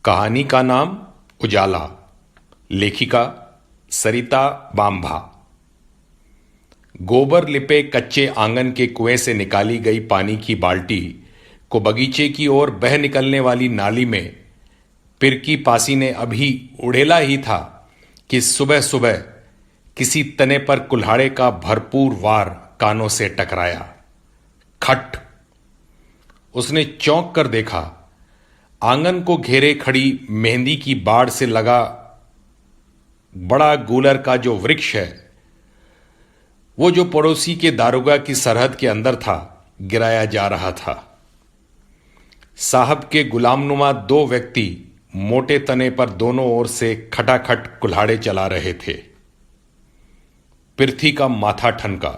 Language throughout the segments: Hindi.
कहानी का नाम उजाला। लेखिका सरिता बांभा। गोबर लिपे कच्चे आंगन के कुएं से निकाली गई पानी की बाल्टी को बगीचे की ओर बह निकलने वाली नाली में पिरकी पासी ने अभी उड़ेला ही था कि सुबह सुबह किसी तने पर कुल्हाड़े का भरपूर वार कानों से टकराया। खट! उसने चौंक कर देखा। आंगन को घेरे खड़ी मेहंदी की बाड़ से लगा बड़ा गूलर का जो वृक्ष है, वो जो पड़ोसी के दारोगा की सरहद के अंदर था, गिराया जा रहा था। साहब के गुलामनुमा दो व्यक्ति मोटे तने पर दोनों ओर से खटाखट कुल्हाड़े चला रहे थे। पृथ्वी का माथा ठनका।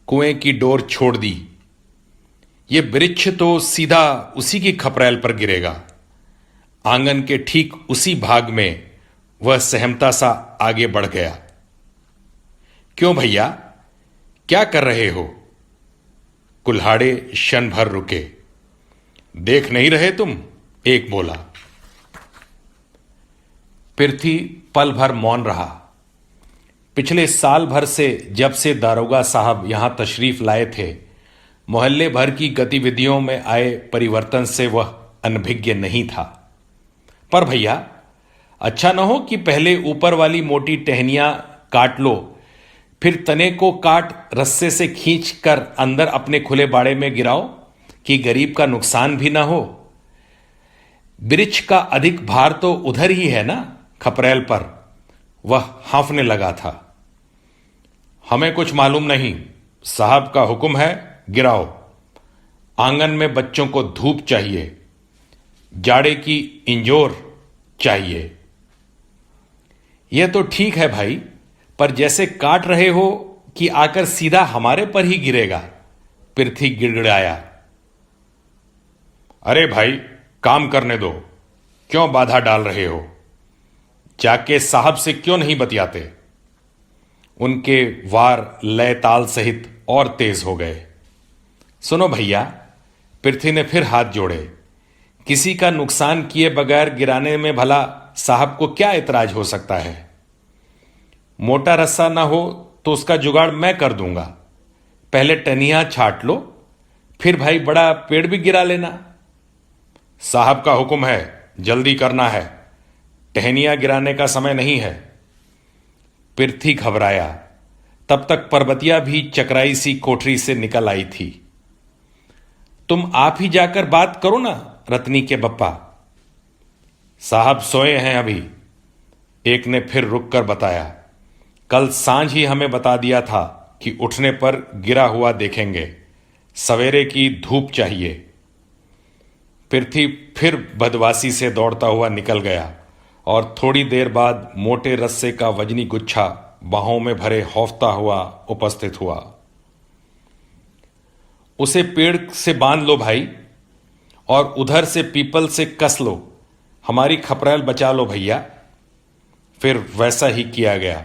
कुएं की डोर छोड़ दी। ये वृक्ष तो सीधा उसी की खपरेल पर गिरेगा। आंगन के ठीक उसी भाग में वह सहमता सा आगे बढ़ गया। क्यों भैया, क्या कर रहे हो? कुल्हाड़े क्षण भर रुके। देख नहीं रहे तुम? एक बोला। पृथ्वी पल भर मौन रहा। पिछले साल भर से जब से दारोगा साहब यहां तशरीफ लाए थे, मोहल्ले भर की गतिविधियों में आए परिवर्तन से वह अनभिज्ञ नहीं था। पर भैया, अच्छा न हो कि पहले ऊपर वाली मोटी टहनियां काट लो, फिर तने को काट रस्से से खींच कर अंदर अपने खुले बाड़े में गिराओ कि गरीब का नुकसान भी ना हो। वृक्ष का अधिक भार तो उधर ही है ना, खपरेल पर। वह हाँफने लगा था। हमें कुछ मालूम नहीं, साहब का हुक्म है, गिराओ। आंगन में बच्चों को धूप चाहिए, जाड़े की इंजोर चाहिए। यह तो ठीक है भाई, पर जैसे काट रहे हो कि आकर सीधा हमारे पर ही गिरेगा। पृथ्वी गिड़गिड़ाया। अरे भाई, काम करने दो, क्यों बाधा डाल रहे हो? जाके साहब से क्यों नहीं बतियाते? उनके वार लय ताल सहित और तेज हो गए। सुनो भैया, पृथ्वी ने फिर हाथ जोड़े। किसी का नुकसान किए बगैर गिराने में भला साहब को क्या इतराज हो सकता है? मोटा रस्सा ना हो तो उसका जुगाड़ मैं कर दूंगा। पहले टहनियां छाट लो, फिर भाई बड़ा पेड़ भी गिरा लेना। साहब का हुक्म है, जल्दी करना है, टहनियां गिराने का समय नहीं है। पृथ्वी घबराया। तब तक परबतिया भी चकराई सी कोठरी से निकल आई थी। तुम आप ही जाकर बात करो ना रत्नी के बप्पा। साहब सोए हैं अभी, एक ने फिर रुककर बताया। कल सांझ ही हमें बता दिया था कि उठने पर गिरा हुआ देखेंगे, सवेरे की धूप चाहिए। पृथ्वी फिर बदवासी से दौड़ता हुआ निकल गया और थोड़ी देर बाद मोटे रस्से का वजनी गुच्छा बाहों में भरे हौफता हुआ उपस्थित हुआ। उसे पेड़ से बांध लो भाई, और उधर से पीपल से कस लो। हमारी खपरेल बचा लो भैया। फिर वैसा ही किया गया,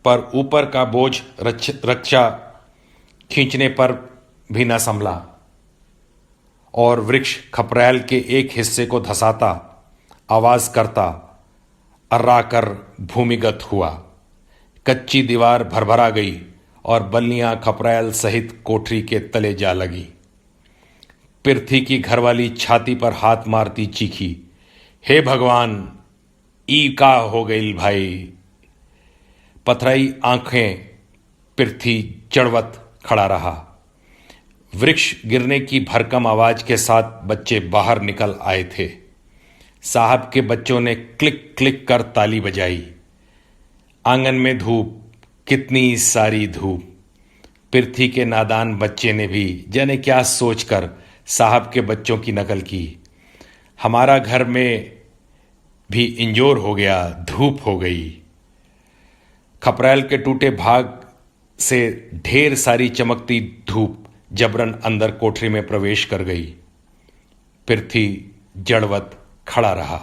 पर ऊपर का बोझ रक्षा खींचने पर भी न संभला और वृक्ष खपरेल के एक हिस्से को धसाता, आवाज करता, अर्रा कर भूमिगत हुआ। कच्ची दीवार भरभरा गई और बल्लियां खपरेल सहित कोठरी के तले जा लगी। पृथ्वी की घरवाली छाती पर हाथ मारती चीखी, हे भगवान, ई का हो गई भाई। पथराई आंखें पृथ्वी जड़वत खड़ा रहा। वृक्ष गिरने की भरकम आवाज के साथ बच्चे बाहर निकल आए थे। साहब के बच्चों ने क्लिक क्लिक कर ताली बजाई। आंगन में धूप, कितनी सारी धूप। पृथ्वी के नादान बच्चे ने भी जाने क्या सोचकर साहब के बच्चों की नकल की। हमारा घर में भी इंजोर हो गया, धूप हो गई। खपरेल के टूटे भाग से ढेर सारी चमकती धूप जबरन अंदर कोठरी में प्रवेश कर गई। पृथ्वी जड़वत खड़ा रहा।